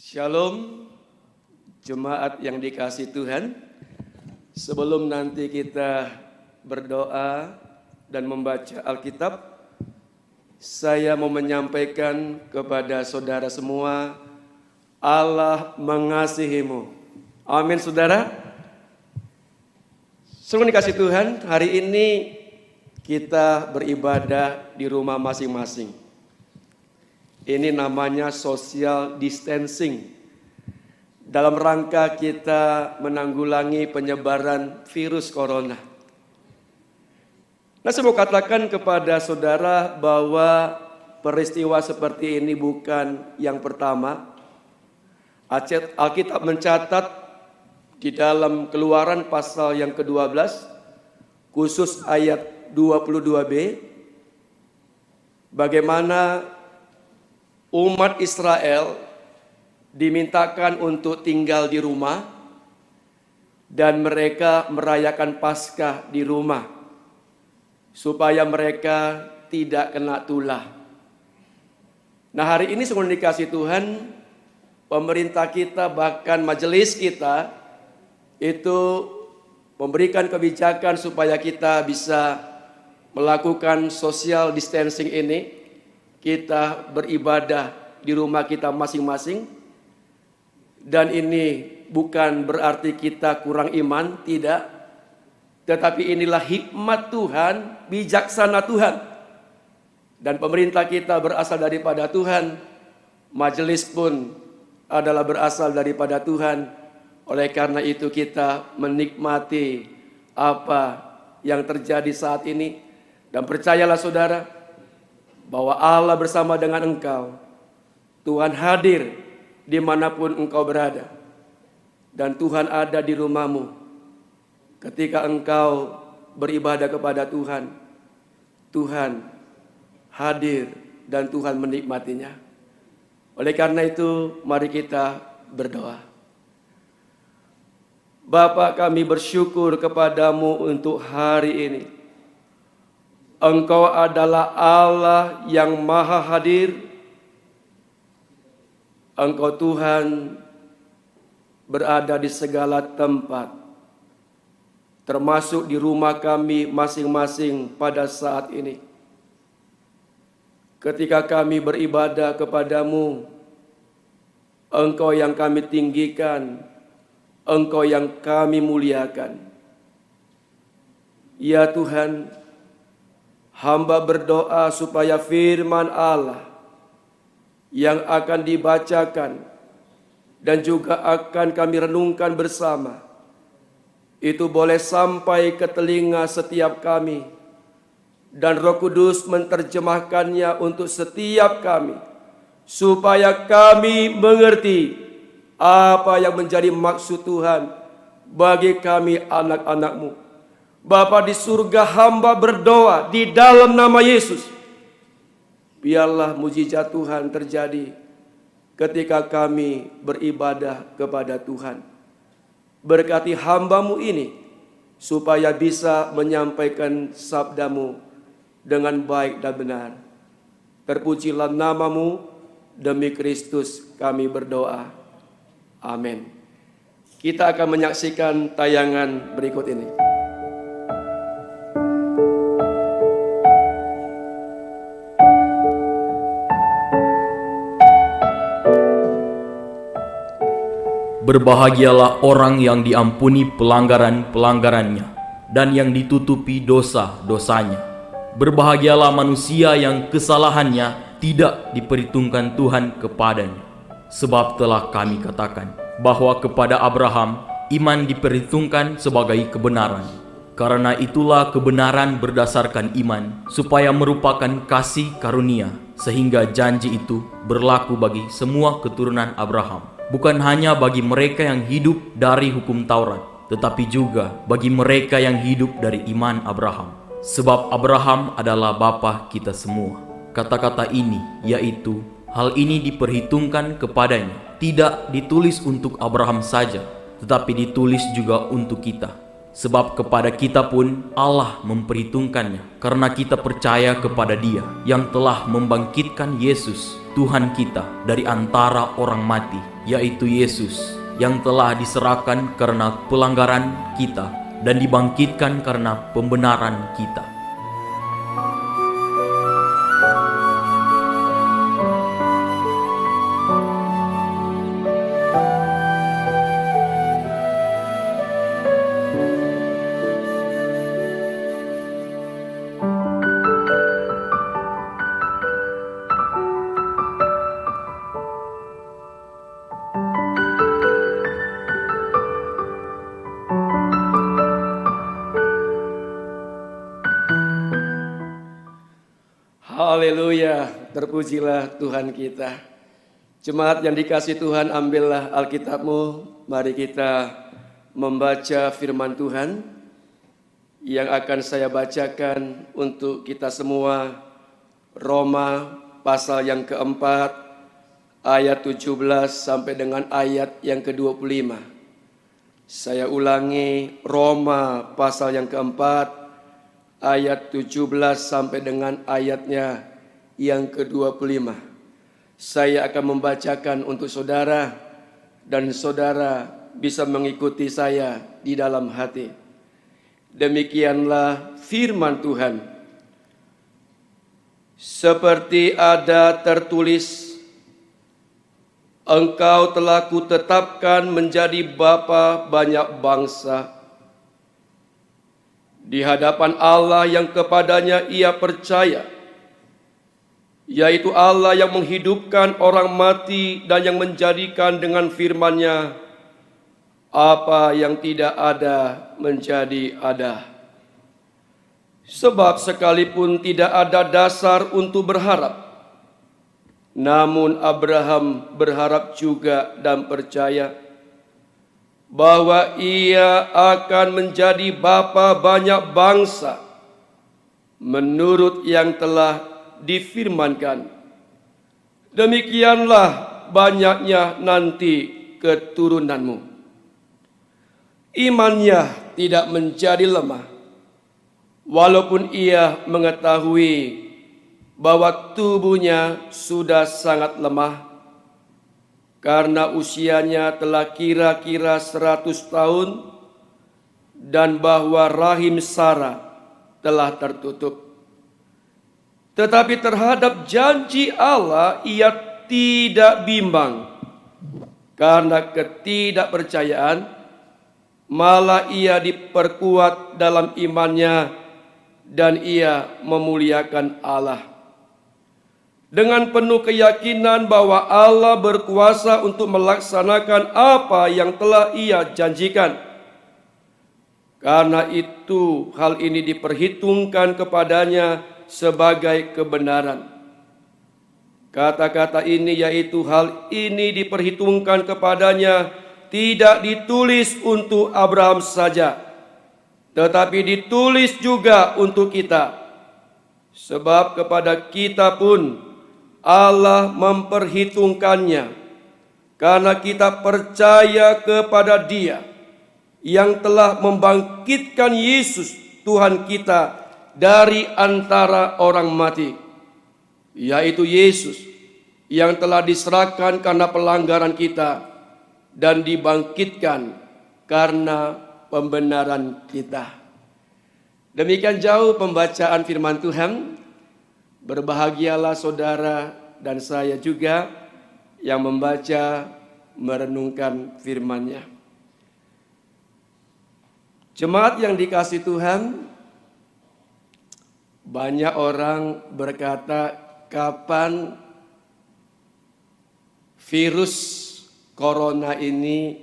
Shalom, jemaat yang dikasihi Tuhan. Sebelum nanti kita berdoa dan membaca Alkitab, saya mau menyampaikan kepada saudara semua, Allah mengasihimu. Amin, saudara. Sungguh dikasihi Tuhan, hari ini kita beribadah di rumah masing-masing. Ini namanya social distancing. Dalam rangka kita menanggulangi penyebaran virus corona. Nah, saya mau katakan kepada saudara bahwa peristiwa seperti ini bukan yang pertama. Alkitab mencatat di dalam Keluaran pasal yang ke-12, khusus ayat 22b, bagaimana umat Israel dimintakan untuk tinggal di rumah dan mereka merayakan Paskah di rumah supaya mereka tidak kena tulah. Nah, hari ini sungguh dikasihi Tuhan, pemerintah kita bahkan majelis kita itu memberikan kebijakan supaya kita bisa melakukan social distancing ini. Kita beribadah di rumah kita masing-masing. Dan ini bukan berarti kita kurang iman, tidak. Tetapi inilah hikmat Tuhan, bijaksana Tuhan. Dan pemerintah kita berasal daripada Tuhan. Majelis pun adalah berasal daripada Tuhan. Oleh karena itu kita menikmati apa yang terjadi saat ini. Dan percayalah saudara, bahwa Allah bersama dengan engkau. Tuhan hadir dimanapun engkau berada. Dan Tuhan ada di rumahmu. Ketika engkau beribadah kepada Tuhan, Tuhan hadir dan Tuhan menikmatinya. Oleh karena itu, mari kita berdoa. Bapa, kami bersyukur kepadamu untuk hari ini. Engkau adalah Allah yang maha hadir. Engkau Tuhan berada di segala tempat, termasuk di rumah kami masing-masing pada saat ini. Ketika kami beribadah kepadamu, Engkau yang kami tinggikan, Engkau yang kami muliakan. Ya Tuhan, hamba berdoa supaya firman Allah yang akan dibacakan dan juga akan kami renungkan bersama itu boleh sampai ke telinga setiap kami, dan Roh Kudus menerjemahkannya untuk setiap kami supaya kami mengerti apa yang menjadi maksud Tuhan bagi kami anak-anak-Mu. Bapa di surga, hamba berdoa di dalam nama Yesus. Biarlah mujizat Tuhan terjadi ketika kami beribadah kepada Tuhan. Berkati hamba-Mu ini supaya bisa menyampaikan sabda-Mu dengan baik dan benar. Terpujilah nama-Mu, demi Kristus kami berdoa. Amin. Kita akan menyaksikan tayangan berikut ini. Berbahagialah orang yang diampuni pelanggaran-pelanggarannya dan yang ditutupi dosa-dosanya. Berbahagialah manusia yang kesalahannya tidak diperhitungkan Tuhan kepadanya. Sebab telah kami katakan bahwa kepada Abraham iman diperhitungkan sebagai kebenaran. Karena itulah kebenaran berdasarkan iman, supaya merupakan kasih karunia, sehingga janji itu berlaku bagi semua keturunan Abraham. Bukan hanya bagi mereka yang hidup dari hukum Taurat, tetapi juga bagi mereka yang hidup dari iman Abraham. Sebab Abraham adalah bapa kita semua. Kata-kata ini, yaitu hal ini diperhitungkan kepadanya, tidak ditulis untuk Abraham saja, tetapi ditulis juga untuk kita. Sebab kepada kita pun Allah memperhitungkannya, karena kita percaya kepada Dia yang telah membangkitkan Yesus, Tuhan kita dari antara orang mati, yaitu Yesus, yang telah diserahkan karena pelanggaran kita dan dibangkitkan karena pembenaran kita. Haleluya, terpujilah Tuhan kita. Jemaat yang dikasih Tuhan, ambillah Alkitabmu, mari kita membaca firman Tuhan yang akan saya bacakan untuk kita semua. Roma pasal yang keempat, ayat 17 sampai dengan ayat yang ke-25. Saya ulangi, Roma pasal yang keempat, ayat 17 sampai dengan ayatnya yang ke-25. Saya akan membacakan untuk saudara dan saudara bisa mengikuti saya di dalam hati. Demikianlah firman Tuhan. Seperti ada tertulis, engkau telah kutetapkan menjadi bapa banyak bangsa di hadapan Allah yang kepadanya ia percaya, yaitu Allah yang menghidupkan orang mati dan yang menjadikan dengan firman-Nya apa yang tidak ada menjadi ada. Sebab sekalipun tidak ada dasar untuk berharap, namun Abraham berharap juga dan percaya bahwa ia akan menjadi bapa banyak bangsa menurut yang telah difirmankan. Demikianlah banyaknya nanti keturunanmu. Imannya tidak menjadi lemah, walaupun ia mengetahui bahwa tubuhnya sudah sangat lemah, karena usianya telah kira-kira 100 tahun, dan bahwa rahim Sarah telah tertutup. Tetapi terhadap janji Allah ia tidak bimbang, karena ketidakpercayaan, malah ia diperkuat dalam imannya dan ia memuliakan Allah dengan penuh keyakinan bahwa Allah berkuasa untuk melaksanakan apa yang telah ia janjikan. Karena itu hal ini diperhitungkan kepadanya sebagai kebenaran. Kata-kata ini, yaitu hal ini diperhitungkan kepadanya, tidak ditulis untuk Abraham saja, tetapi ditulis juga untuk kita. Sebab kepada kita pun Allah memperhitungkannya, karena kita percaya kepada Dia yang telah membangkitkan Yesus Tuhan kita dari antara orang mati, yaitu Yesus yang telah diserahkan karena pelanggaran kita dan dibangkitkan karena pembenaran kita. Demikian jauh pembacaan firman Tuhan. Berbahagialah saudara dan saya juga yang membaca, merenungkan firman-Nya. Jemaat yang dikasihi Tuhan, banyak orang berkata, kapan virus Corona ini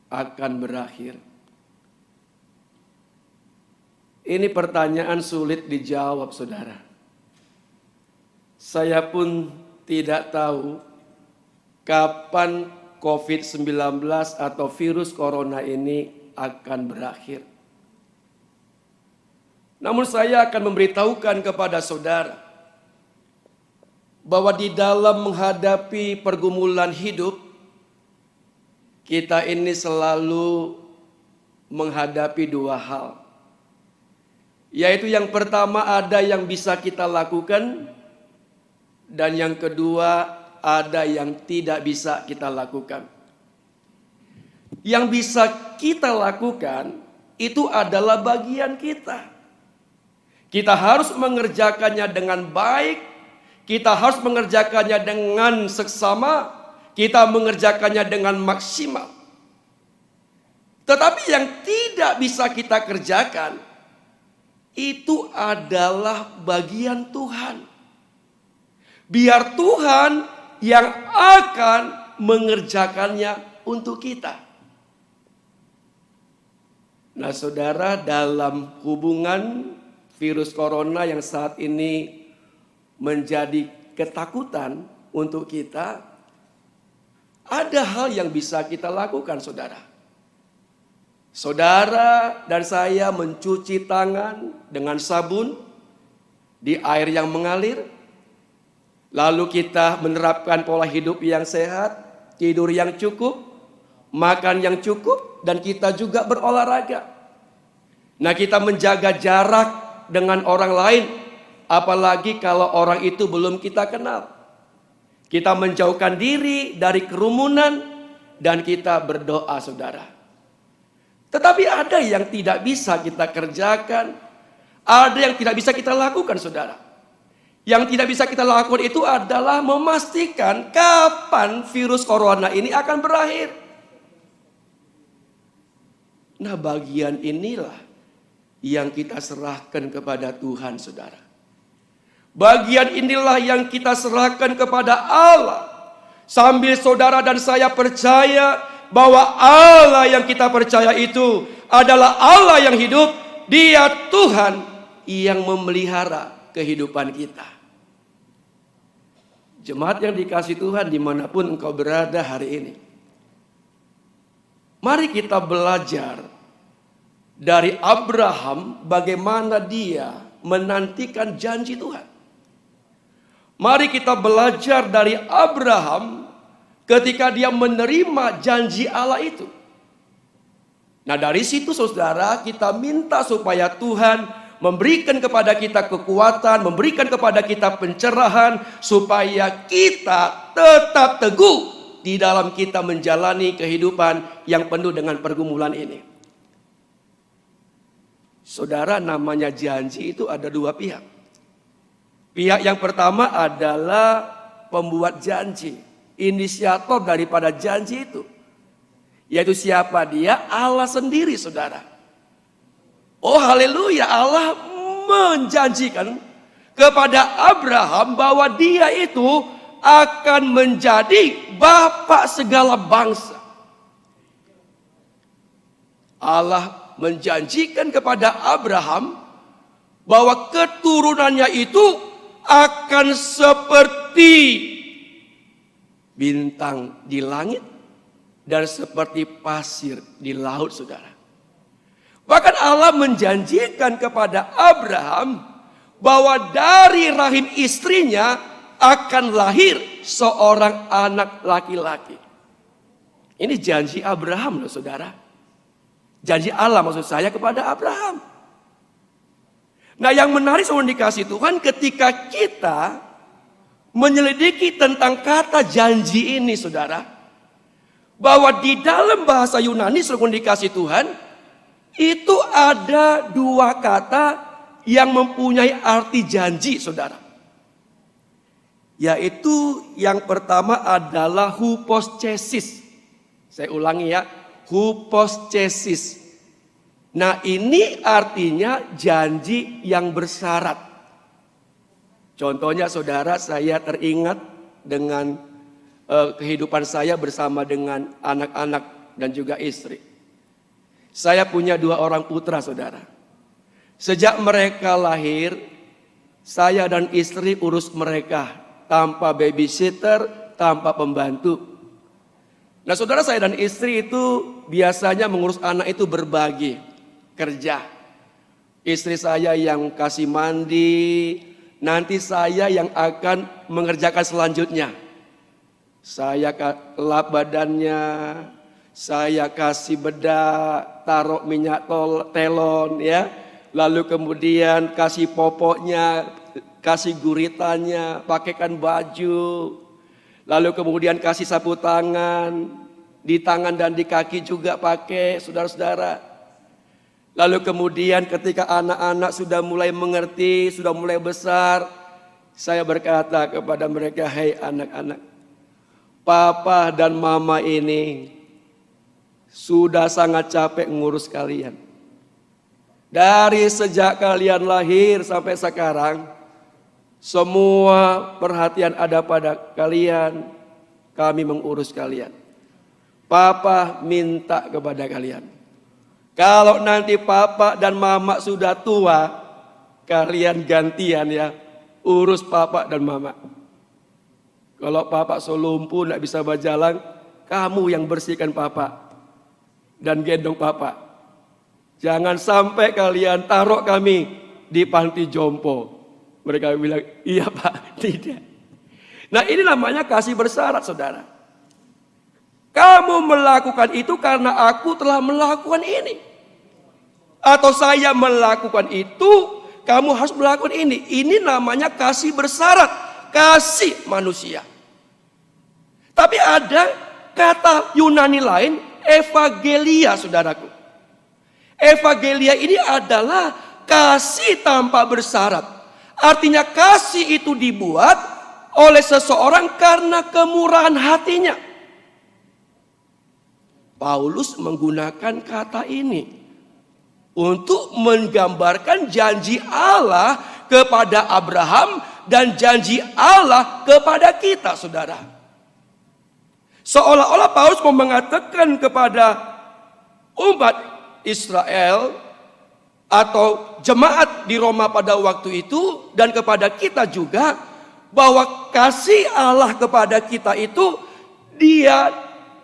akan berakhir? Ini pertanyaan sulit dijawab, saudara. Saya pun tidak tahu kapan COVID-19 atau virus Corona ini akan berakhir. Namun saya akan memberitahukan kepada saudara bahwa di dalam menghadapi pergumulan hidup, kita ini selalu menghadapi dua hal. Yaitu yang pertama, ada yang bisa kita lakukan, Dan yang kedua, ada yang tidak bisa kita lakukan. Yang bisa kita lakukan itu adalah bagian kita. Kita harus mengerjakannya dengan baik, kita harus mengerjakannya dengan seksama, kita mengerjakannya dengan maksimal. Tetapi yang tidak bisa kita kerjakan, itu adalah bagian Tuhan. Biar Tuhan yang akan mengerjakannya untuk kita. Nah saudara, dalam hubungan virus corona yang saat ini menjadi ketakutan untuk kita, ada hal yang bisa kita lakukan saudara. Saudara dan saya mencuci tangan dengan sabun di air yang mengalir. Lalu kita menerapkan pola hidup yang sehat, tidur yang cukup, makan yang cukup, dan kita juga berolahraga. Nah kita menjaga jarak dengan orang lain, apalagi kalau orang itu belum kita kenal. Kita menjauhkan diri dari kerumunan dan kita berdoa saudara. Tetapi ada yang tidak bisa kita kerjakan, ada yang tidak bisa kita lakukan saudara. Yang tidak bisa kita lakukan itu adalah memastikan kapan virus corona ini akan berakhir. Nah bagian inilah yang kita serahkan kepada Tuhan saudara. Bagian inilah yang kita serahkan kepada Allah. Sambil saudara dan saya percaya bahwa Allah yang kita percaya itu adalah Allah yang hidup. Dia Tuhan yang memelihara kehidupan kita. Jemaat yang dikasihi Tuhan dimanapun engkau berada hari ini. Mari kita belajar dari Abraham bagaimana dia menantikan janji Tuhan. Mari kita belajar dari Abraham ketika dia menerima janji Allah itu. Nah dari situ saudara kita minta supaya Tuhan memberikan kepada kita kekuatan, memberikan kepada kita pencerahan supaya kita tetap teguh di dalam kita menjalani kehidupan yang penuh dengan pergumulan ini. Saudara, namanya janji itu ada dua pihak. Pihak yang pertama adalah pembuat janji, inisiator daripada janji itu. Yaitu siapa dia? Allah sendiri saudara. Oh haleluya, Allah menjanjikan kepada Abraham bahwa dia itu akan menjadi bapa segala bangsa. Allah menjanjikan kepada Abraham bahwa keturunannya itu akan seperti bintang di langit dan seperti pasir di laut saudara. Bahkan Allah menjanjikan kepada Abraham bahwa dari rahim istrinya akan lahir seorang anak laki-laki. Ini janji Abraham loh saudara. Janji Allah maksud saya kepada Abraham. Nah yang menarik saudara dikasih Tuhan ketika kita menyelidiki tentang kata janji ini saudara. Bahwa di dalam bahasa Yunani saudara dikasih Tuhan. Itu ada dua kata yang mempunyai arti janji saudara. Yaitu yang pertama adalah huposcesis. Saya ulangi ya, huposcesis. Nah ini artinya janji yang bersyarat. Contohnya saudara, saya teringat dengan kehidupan saya bersama dengan anak-anak dan juga istri. Saya punya 2 orang putra saudara. Sejak mereka lahir, saya dan istri urus mereka tanpa babysitter, tanpa pembantu. Nah saudara, saya dan istri itu biasanya mengurus anak itu berbagi kerja. Istri saya yang kasih mandi, nanti saya yang akan mengerjakan selanjutnya. Saya lap badannya, saya kasih bedak, taruh minyak telon ya. Lalu kemudian kasih popoknya, kasih guritannya, pakaikan baju, lalu kemudian kasih sapu tangan, di tangan dan di kaki juga pakai, saudara-saudara. Lalu kemudian ketika anak-anak sudah mulai mengerti, sudah mulai besar, saya berkata kepada mereka, "Hei anak-anak, papa dan mama ini sudah sangat capek ngurus kalian. Dari sejak kalian lahir sampai sekarang, semua perhatian ada pada kalian, kami mengurus kalian. Papa minta kepada kalian, kalau nanti papa dan mama sudah tua, kalian gantian ya, urus papa dan mama. Kalau papa selumpuh tidak bisa berjalan, kamu yang bersihkan papa dan gendong papa. Jangan sampai kalian taruh kami di panti jompo." Mereka bilang, "Iya Pak." Tidak. Nah, ini namanya kasih bersyarat, saudara. Kamu melakukan itu karena aku telah melakukan ini. Atau saya melakukan itu, kamu harus melakukan ini. Ini namanya kasih bersyarat, kasih manusia. Tapi ada kata Yunani lain, evangelia, saudaraku. Evangelia ini adalah kasih tanpa bersyarat. Artinya kasih itu dibuat oleh seseorang karena kemurahan hatinya. Paulus menggunakan kata ini untuk menggambarkan janji Allah kepada Abraham dan janji Allah kepada kita, saudara. Seolah-olah Paulus mau mengatakan kepada umat Israel atau jemaat di Roma pada waktu itu dan kepada kita juga, bahwa kasih Allah kepada kita itu Dia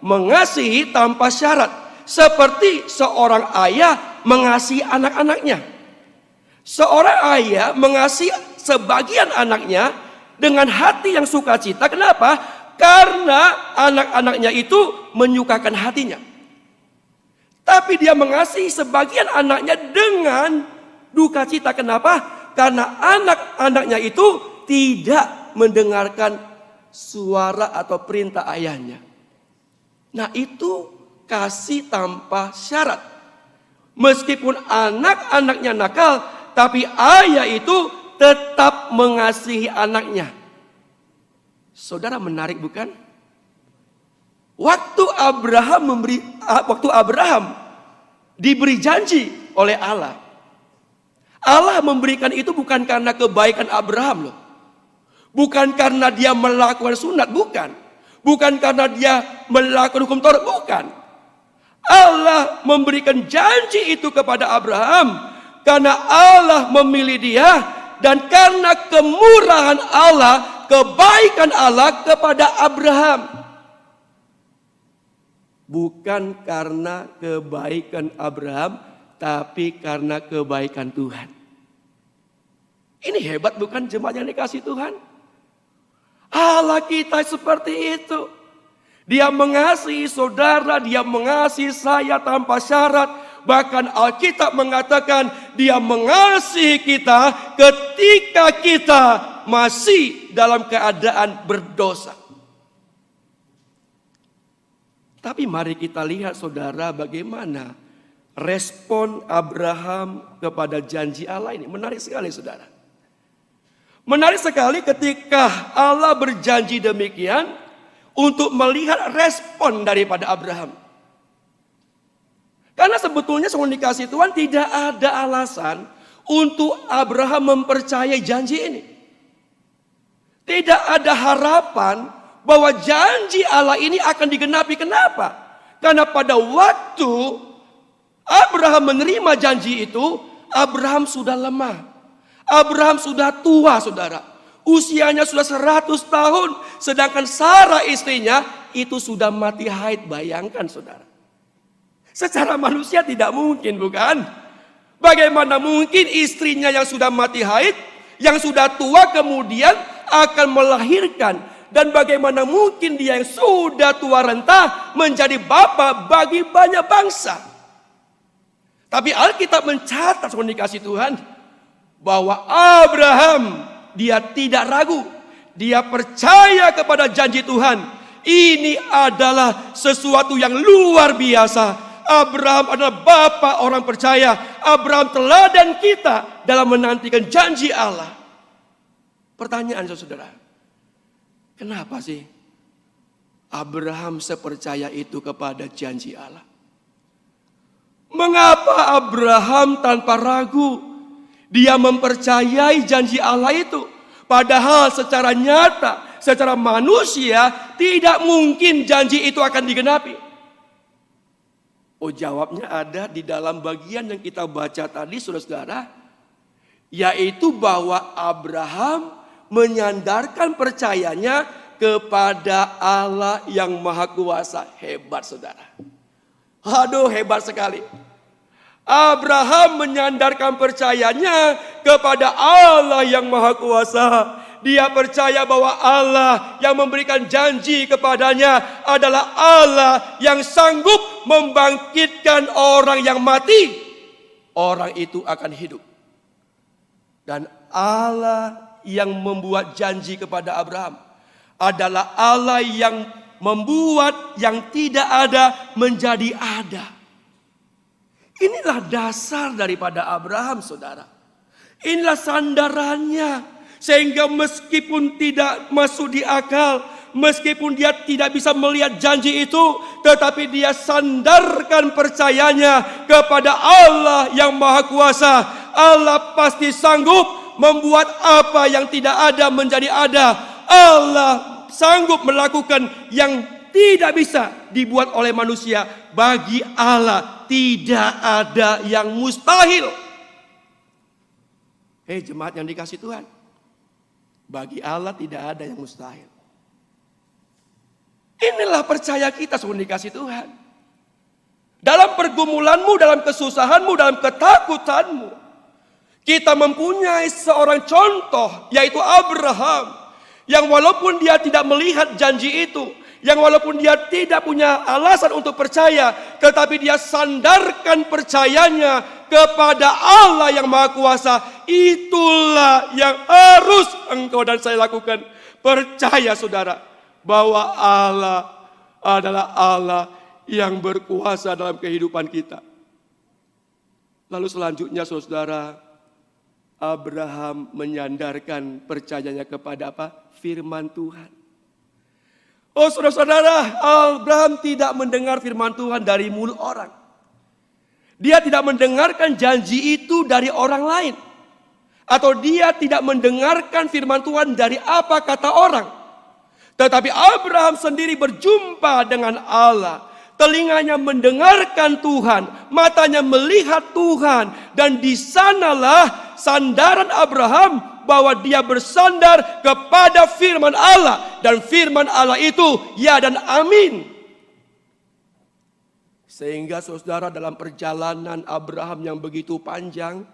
mengasihi tanpa syarat, seperti seorang ayah mengasihi anak-anaknya. Seorang ayah mengasihi sebagian anaknya dengan hati yang sukacita. Kenapa? Karena anak-anaknya itu menyukakan hatinya. Tapi dia mengasihi sebagian anaknya dengan duka cita. Kenapa? Karena anak-anaknya itu tidak mendengarkan suara atau perintah ayahnya. Nah, itu kasih tanpa syarat. Meskipun anak-anaknya nakal, tapi ayah itu tetap mengasihi anaknya. Saudara, menarik bukan? Waktu Abraham diberi janji oleh Allah, Allah memberikan itu bukan karena kebaikan Abraham loh. Bukan karena dia melakukan sunat, bukan. Bukan karena dia melakukan hukum Taurat, bukan. Allah memberikan janji itu kepada Abraham karena Allah memilih dia dan karena kemurahan Allah, kebaikan Allah kepada Abraham. Bukan karena kebaikan Abraham, tapi karena kebaikan Tuhan. Ini hebat bukan jemaat yang dikasih Tuhan? Allah kita seperti itu. Dia mengasihi saudara, dia mengasihi saya tanpa syarat. Bahkan Alkitab mengatakan dia mengasihi kita ketika kita masih dalam keadaan berdosa. Tapi mari kita lihat, saudara, bagaimana respon Abraham kepada janji Allah ini. Menarik sekali, saudara. Menarik sekali ketika Allah berjanji demikian untuk melihat respon daripada Abraham. Karena sebetulnya sebelum dikasih Tuhan tidak ada alasan untuk Abraham mempercayai janji ini. Tidak ada harapan bahwa janji Allah ini akan digenapi. Kenapa? Karena pada waktu Abraham menerima janji itu, Abraham sudah lemah. Abraham sudah tua, saudara. Usianya sudah 100 tahun. Sedangkan Sarah istrinya itu sudah mati haid. Bayangkan, saudara. Secara manusia tidak mungkin, bukan? Bagaimana mungkin istrinya yang sudah mati haid, yang sudah tua kemudian akan melahirkan? Dan bagaimana mungkin dia yang sudah tua renta menjadi bapa bagi banyak bangsa? Tapi Alkitab mencatat, dikasih Tuhan, bahwa Abraham dia tidak ragu. Dia percaya kepada janji Tuhan. Ini adalah sesuatu yang luar biasa. Abraham adalah bapa orang percaya. Abraham teladan kita dalam menantikan janji Allah. Pertanyaan saudara, kenapa sih Abraham sepercaya itu kepada janji Allah? Mengapa Abraham tanpa ragu dia mempercayai janji Allah itu? Padahal secara nyata, secara manusia tidak mungkin janji itu akan digenapi. Oh, jawabnya ada di dalam bagian yang kita baca tadi, saudara-saudara, yaitu bahwa Abraham menyandarkan percayanya kepada Allah yang Maha Kuasa. Hebat, saudara. Aduh, hebat sekali. Abraham menyandarkan percayanya kepada Allah yang Maha Kuasa. Dia percaya bahwa Allah yang memberikan janji kepadanya adalah Allah yang sanggup membangkitkan orang yang mati. Orang itu akan hidup. Dan Allah yang membuat janji kepada Abraham adalah Allah yang membuat yang tidak ada menjadi ada. Inilah dasar daripada Abraham, saudara. Inilah sandarannya. Sehingga meskipun tidak masuk di akal, meskipun dia tidak bisa melihat janji itu, tetapi dia sandarkan percayanya kepada Allah yang Maha Kuasa. Allah pasti sanggup membuat apa yang tidak ada menjadi ada. Allah sanggup melakukan yang tidak bisa dibuat oleh manusia. Bagi Allah tidak ada yang mustahil. Hei jemaat yang dikasih Tuhan, bagi Allah tidak ada yang mustahil. Inilah percaya kita sungguh dikasih Tuhan. Dalam pergumulanmu, dalam kesusahanmu, dalam ketakutanmu, kita mempunyai seorang contoh, yaitu Abraham, yang walaupun dia tidak melihat janji itu, yang walaupun dia tidak punya alasan untuk percaya, tetapi dia sandarkan percayanya kepada Allah yang Maha Kuasa. Itulah yang harus engkau dan saya lakukan. Percaya, saudara, bahwa Allah adalah Allah yang berkuasa dalam kehidupan kita. Lalu selanjutnya, saudara, Abraham menyandarkan percayanya kepada apa? Firman Tuhan. Oh, saudara-saudara, Abraham tidak mendengar firman Tuhan dari mulut orang. Dia tidak mendengarkan janji itu dari orang lain. Atau dia tidak mendengarkan firman Tuhan dari apa kata orang. Tetapi Abraham sendiri berjumpa dengan Allah. Telinganya mendengarkan Tuhan, matanya melihat Tuhan, dan di sanalah sandaran Abraham bahwa dia bersandar kepada firman Allah, dan firman Allah itu ya dan amin. Sehingga saudara, dalam perjalanan Abraham yang begitu panjang,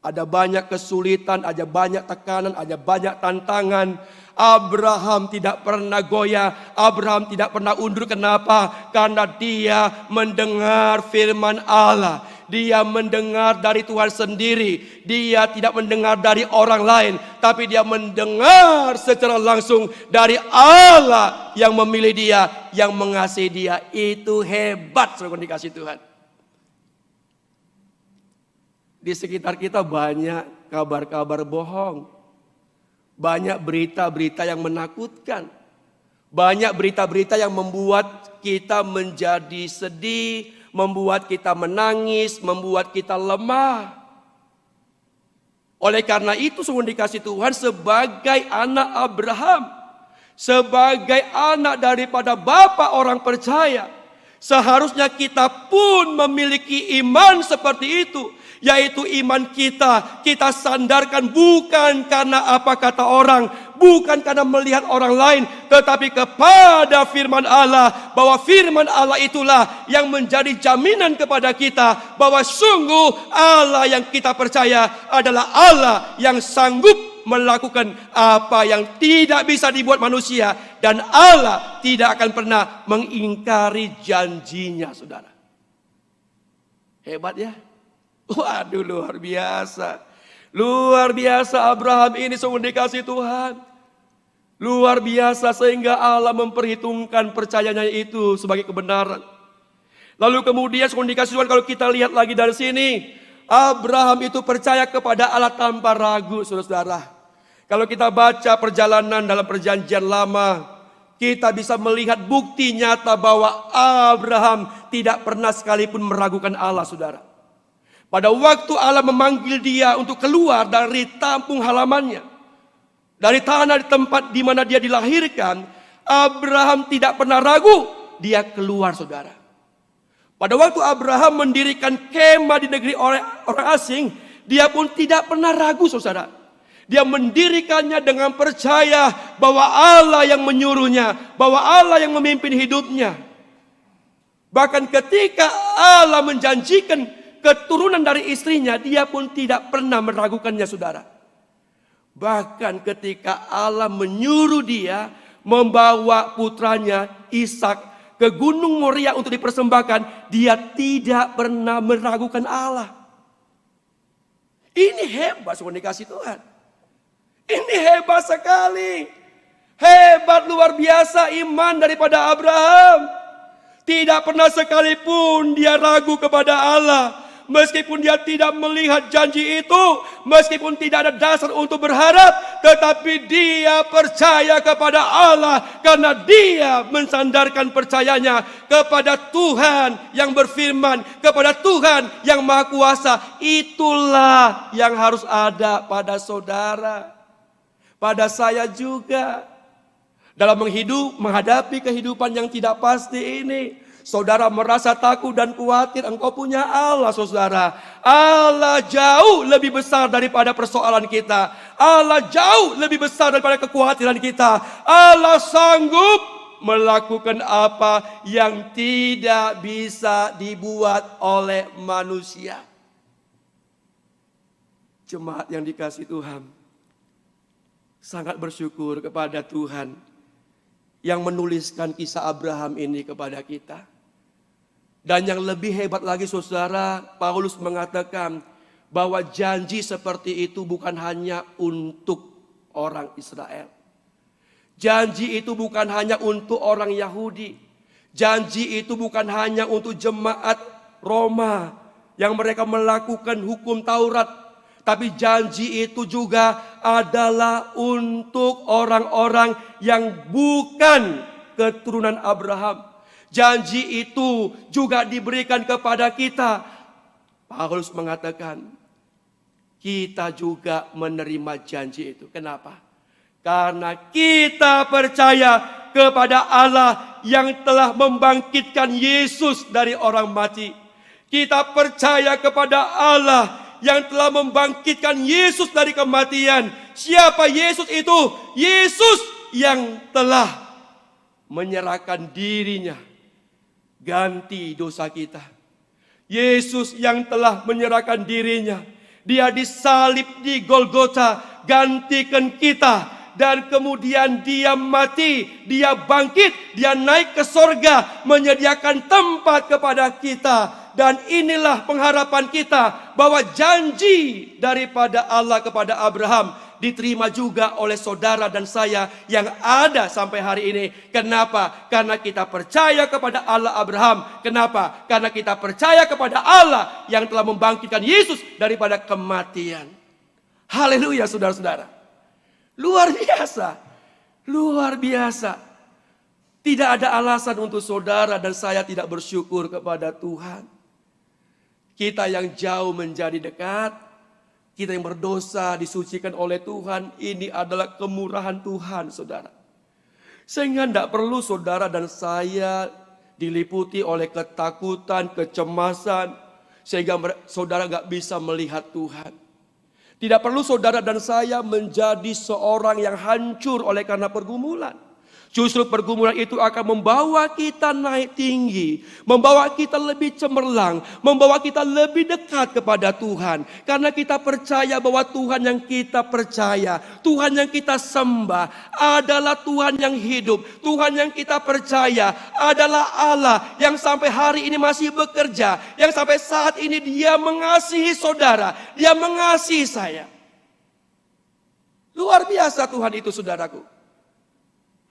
ada banyak kesulitan, ada banyak tekanan, ada banyak tantangan. Abraham tidak pernah goyah, Abraham tidak pernah undur. Kenapa? Karena dia mendengar firman Allah. Dia mendengar dari Tuhan sendiri. Dia tidak mendengar dari orang lain, tapi dia mendengar secara langsung dari Allah yang memilih dia, yang mengasihi dia. Itu hebat, saudara dikasih Tuhan. Di sekitar kita banyak kabar-kabar bohong. Banyak berita-berita yang menakutkan. Banyak berita-berita yang membuat kita menjadi sedih, membuat kita menangis, membuat kita lemah. Oleh karena itu, sungguh dikasih Tuhan, sebagai anak Abraham, sebagai anak daripada bapa orang percaya, seharusnya kita pun memiliki iman seperti itu. Yaitu iman kita sandarkan bukan karena apa kata orang, bukan karena melihat orang lain, tetapi kepada firman Allah, bahwa firman Allah itulah yang menjadi jaminan kepada kita bahwa sungguh Allah yang kita percaya adalah Allah yang sanggup melakukan apa yang tidak bisa dibuat manusia, dan Allah tidak akan pernah mengingkari janjinya, saudara. Hebat ya. Waduh, luar biasa. Luar biasa Abraham ini sungguh dikasih Tuhan. Luar biasa sehingga Allah memperhitungkan percayanya itu sebagai kebenaran. Lalu kemudian sungguh dikasih Tuhan, kalau kita lihat lagi dari sini, Abraham itu percaya kepada Allah tanpa ragu, saudara-saudara. Kalau kita baca perjalanan dalam perjanjian lama, kita bisa melihat bukti nyata bahwa Abraham tidak pernah sekalipun meragukan Allah, saudara. Pada waktu Allah memanggil dia untuk keluar dari kampung halamannya, dari tanah di tempat di mana dia dilahirkan, Abraham tidak pernah ragu, dia keluar, saudara. Pada waktu Abraham mendirikan kemah di negeri orang asing, dia pun tidak pernah ragu, saudara. Dia mendirikannya dengan percaya bahwa Allah yang menyuruhnya, bahwa Allah yang memimpin hidupnya. Bahkan ketika Allah menjanjikan keturunan dari istrinya, dia pun tidak pernah meragukannya, saudara. Bahkan ketika Allah menyuruh dia membawa putranya Ishak ke Gunung Moria untuk dipersembahkan, dia tidak pernah meragukan Allah. Ini hebat, saudara dikasih Tuhan. Ini hebat sekali. Hebat luar biasa iman daripada Abraham. Tidak pernah sekalipun dia ragu kepada Allah. Meskipun dia tidak melihat janji itu, meskipun tidak ada dasar untuk berharap, tetapi dia percaya kepada Allah karena dia mensandarkan percayanya kepada Tuhan yang berfirman, kepada Tuhan yang Maha Kuasa. Itulah yang harus ada pada saudara, pada saya juga. Dalam menghadapi kehidupan yang tidak pasti ini, saudara merasa takut dan khawatir, engkau punya Allah, saudara. Allah jauh lebih besar daripada persoalan kita. Allah jauh lebih besar daripada kekhawatiran kita. Allah sanggup melakukan apa yang tidak bisa dibuat oleh manusia. Jemaat yang dikasihi Tuhan, sangat bersyukur kepada Tuhan yang menuliskan kisah Abraham ini kepada kita. Dan yang lebih hebat lagi, saudara, Paulus mengatakan bahwa janji seperti itu bukan hanya untuk orang Israel. Janji itu bukan hanya untuk orang Yahudi. Janji itu bukan hanya untuk jemaat Roma yang mereka melakukan hukum Taurat. Tapi janji itu juga adalah untuk orang-orang yang bukan keturunan Abraham. Janji itu juga diberikan kepada kita. Paulus mengatakan, kita juga menerima janji itu. Kenapa? Karena kita percaya kepada Allah yang telah membangkitkan Yesus dari orang mati. Kita percaya kepada Allah yang telah membangkitkan Yesus dari kematian. Siapa Yesus itu? Yesus yang telah menyerahkan dirinya ganti dosa kita. Yesus yang telah menyerahkan dirinya. Dia disalib di Golgota, gantikan kita. Dan kemudian dia mati, dia bangkit, dia naik ke sorga, menyediakan tempat kepada kita. Dan inilah pengharapan kita bahwa janji daripada Allah kepada Abraham diterima juga oleh saudara dan saya yang ada sampai hari ini. Kenapa? Karena kita percaya kepada Allah Abraham. Kenapa? Karena kita percaya kepada Allah yang telah membangkitkan Yesus daripada kematian. Haleluya, saudara-saudara. Luar biasa. Luar biasa. Tidak ada alasan untuk saudara dan saya tidak bersyukur kepada Tuhan. Kita yang jauh menjadi dekat, kita yang berdosa disucikan oleh Tuhan. Ini adalah kemurahan Tuhan, saudara. Sehingga tidak perlu saudara dan saya diliputi oleh ketakutan, kecemasan, sehingga saudara nggak bisa melihat Tuhan. Tidak perlu saudara dan saya menjadi seorang yang hancur oleh karena pergumulan. Justru pergumulan itu akan membawa kita naik tinggi, membawa kita lebih cemerlang, membawa kita lebih dekat kepada Tuhan. Karena kita percaya bahwa Tuhan yang kita percaya, Tuhan yang kita sembah adalah Tuhan yang hidup. Tuhan yang kita percaya adalah Allah yang sampai hari ini masih bekerja, yang sampai saat ini Dia mengasihi saudara, Dia mengasihi saya. Luar biasa Tuhan itu, saudaraku.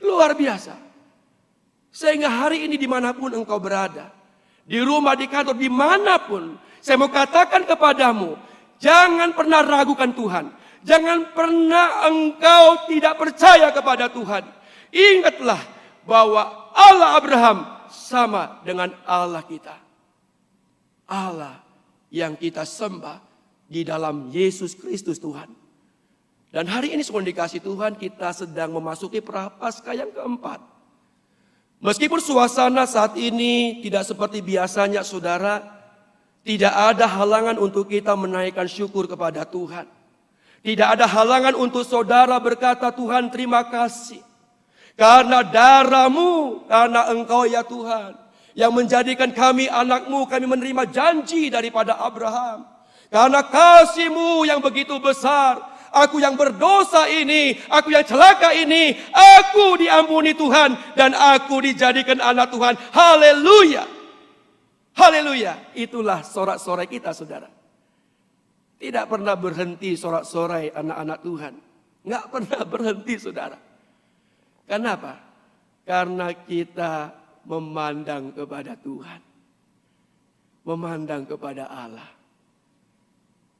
Luar biasa. Sehingga hari ini dimanapun engkau berada, di rumah, di kantor, dimanapun, saya mau katakan kepadamu, jangan pernah ragukan Tuhan. Jangan pernah engkau tidak percaya kepada Tuhan. Ingatlah bahwa Allah Abraham sama dengan Allah kita. Allah yang kita sembah di dalam Yesus Kristus Tuhan. Dan hari ini semua dikasih Tuhan, kita sedang memasuki Prapaskah yang keempat. Meskipun suasana saat ini tidak seperti biasanya, saudara, tidak ada halangan untuk kita menaikkan syukur kepada Tuhan. Tidak ada halangan untuk saudara berkata, Tuhan terima kasih. Karena darah-Mu, karena Engkau ya Tuhan, yang menjadikan kami anak-Mu, kami menerima janji daripada Abraham. Karena kasih-Mu yang begitu besar, aku yang berdosa ini, aku yang celaka ini, aku diampuni Tuhan, dan aku dijadikan anak Tuhan. Haleluya. Haleluya. Itulah sorak-sorai kita, saudara. Tidak pernah berhenti sorak-sorai anak-anak Tuhan. Nggak pernah berhenti, saudara. Kenapa? Karena kita memandang kepada Tuhan. Memandang kepada Allah.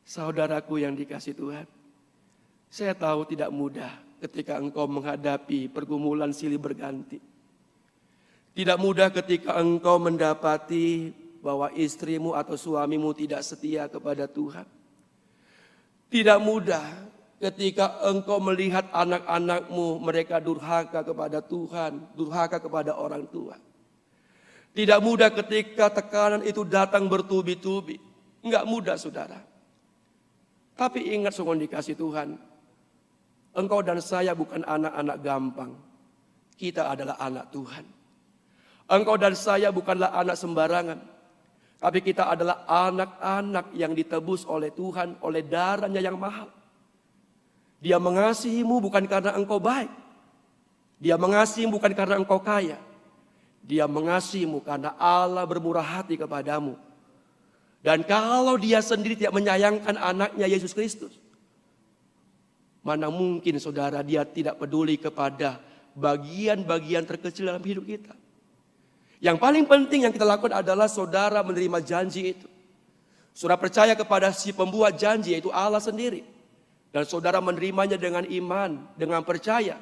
Saudaraku yang dikasih Tuhan, saya tahu tidak mudah ketika engkau menghadapi pergumulan silih berganti. Tidak mudah ketika engkau mendapati bahwa istrimu atau suamimu tidak setia kepada Tuhan. Tidak mudah ketika engkau melihat anak-anakmu mereka durhaka kepada Tuhan, durhaka kepada orang tua. Tidak mudah ketika tekanan itu datang bertubi-tubi. Enggak mudah, saudara. Tapi ingat, sungguh dikasih Tuhan, engkau dan saya bukan anak-anak gampang. Kita adalah anak Tuhan. Engkau dan saya bukanlah anak sembarangan. Tapi kita adalah anak-anak yang ditebus oleh Tuhan, oleh darahnya yang mahal. Dia mengasihimu bukan karena engkau baik. Dia mengasihimu bukan karena engkau kaya. Dia mengasihimu karena Allah bermurah hati kepadamu. Dan kalau dia sendiri tidak menyayangkan anaknya Yesus Kristus, mana mungkin saudara dia tidak peduli kepada bagian-bagian terkecil dalam hidup kita. Yang paling penting yang kita lakukan adalah saudara menerima janji itu. Saudara percaya kepada si pembuat janji, yaitu Allah sendiri. Dan saudara menerimanya dengan iman, dengan percaya.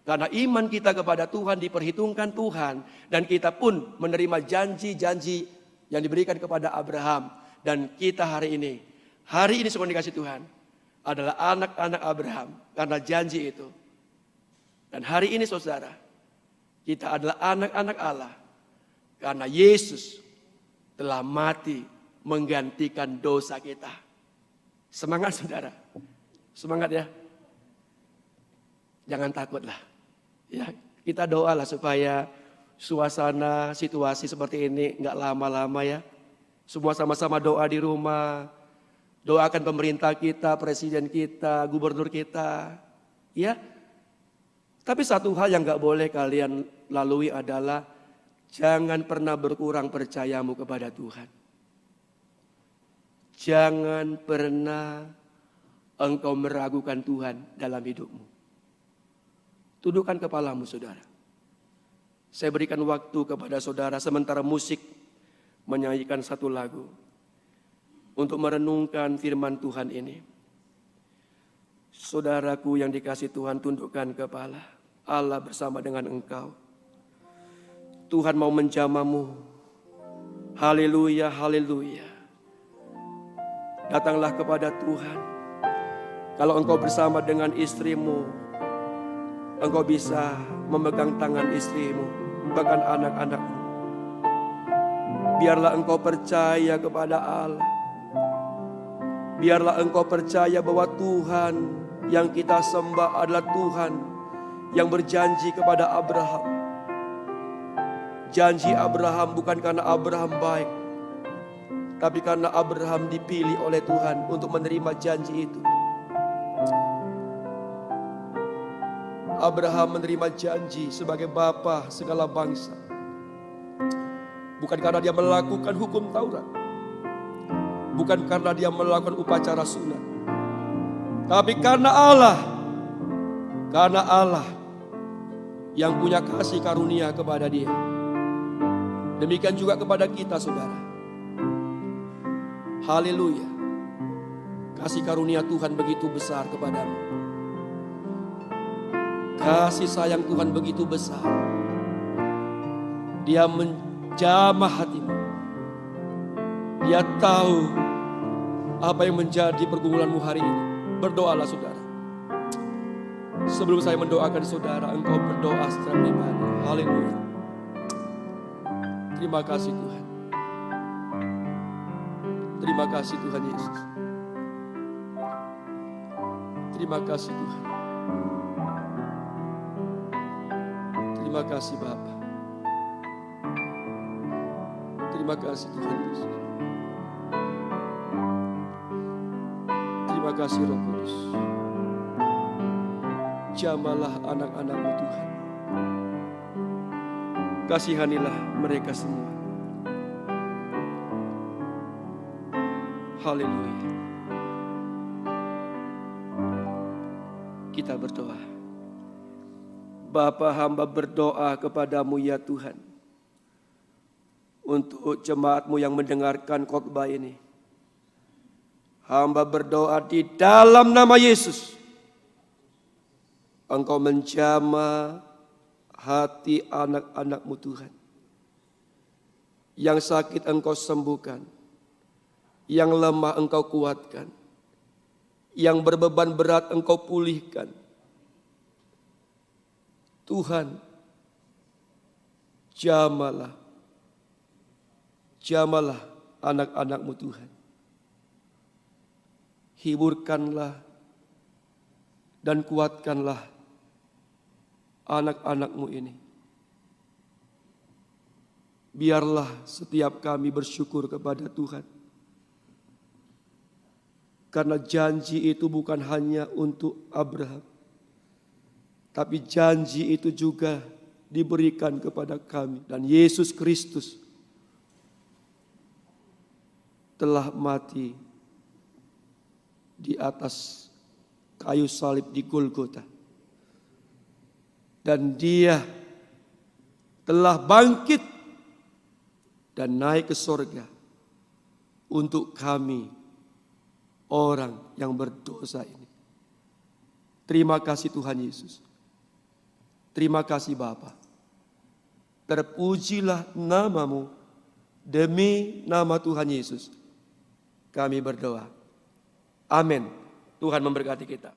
Karena iman kita kepada Tuhan diperhitungkan Tuhan. Dan kita pun menerima janji-janji yang diberikan kepada Abraham. Dan kita hari ini semua dikasih Tuhan, adalah anak-anak Abraham. Karena janji itu. Dan hari ini saudara, kita adalah anak-anak Allah. Karena Yesus telah mati menggantikan dosa kita. Semangat saudara. Semangat ya. Jangan takutlah. Ya, kita doalah supaya suasana situasi seperti ini enggak lama-lama ya. Semua sama-sama doa di rumah. Doakan pemerintah kita, presiden kita, gubernur kita. Ya. Tapi satu hal yang enggak boleh kalian lalui adalah jangan pernah berkurang percayamu kepada Tuhan. Jangan pernah engkau meragukan Tuhan dalam hidupmu. Tundukkan kepalamu, saudara. Saya berikan waktu kepada saudara sementara musik menyanyikan satu lagu untuk merenungkan firman Tuhan ini. Saudaraku yang dikasih Tuhan, tundukkan kepala. Allah bersama dengan engkau. Tuhan mau menjamamu. Haleluya, haleluya. Datanglah kepada Tuhan. Kalau engkau bersama dengan istrimu, engkau bisa memegang tangan istrimu, bahkan anak-anakmu. Biarlah engkau percaya kepada Allah. Biarlah engkau percaya bahwa Tuhan yang kita sembah adalah Tuhan yang berjanji kepada Abraham. Janji Abraham bukan karena Abraham baik, tapi karena Abraham dipilih oleh Tuhan untuk menerima janji itu. Abraham menerima janji sebagai bapa segala bangsa. Bukan karena dia melakukan hukum Taurat. Bukan karena dia melakukan upacara sunat. Tapi karena Allah Karena Allah yang punya kasih karunia kepada dia, demikian juga kepada kita, saudara. Haleluya. Kasih karunia Tuhan begitu besar kepadamu. Kasih sayang Tuhan begitu besar. Dia menjamah hatimu. Dia tahu apa yang menjadi pergumulanmu hari ini. Berdoalah, saudara. Sebelum saya mendoakan saudara, engkau berdoa secara pribadi. Haleluya. Terima kasih Tuhan. Terima kasih Tuhan Yesus. Terima kasih Tuhan. Terima kasih Bapa. Terima kasih Tuhan Yesus. Terima kasih Roh Kudus. Jamalah anak-anak-Mu Tuhan. Kasihanilah mereka semua. Haleluya. Kita berdoa. Bapa, hamba berdoa kepadamu ya Tuhan, untuk jemaat-Mu yang mendengarkan khotbah ini. Hamba berdoa di dalam nama Yesus, Engkau menjamah hati anak-anak-Mu Tuhan. Yang sakit Engkau sembuhkan, yang lemah Engkau kuatkan, yang berbeban berat Engkau pulihkan. Tuhan, jamalah anak-anak-Mu Tuhan. Hiburkanlah dan kuatkanlah anak-anak-Mu ini. Biarlah setiap kami bersyukur kepada Tuhan. Karena janji itu bukan hanya untuk Abraham, tapi janji itu juga diberikan kepada kami. Dan Yesus Kristus telah mati di atas kayu salib di Golgota. Dan Dia telah bangkit dan naik ke sorga untuk kami, orang yang berdosa ini. Terima kasih Tuhan Yesus. Terima kasih Bapa. Terpujilah nama-Mu. Demi nama Tuhan Yesus kami berdoa. Amin. Tuhan memberkati kita.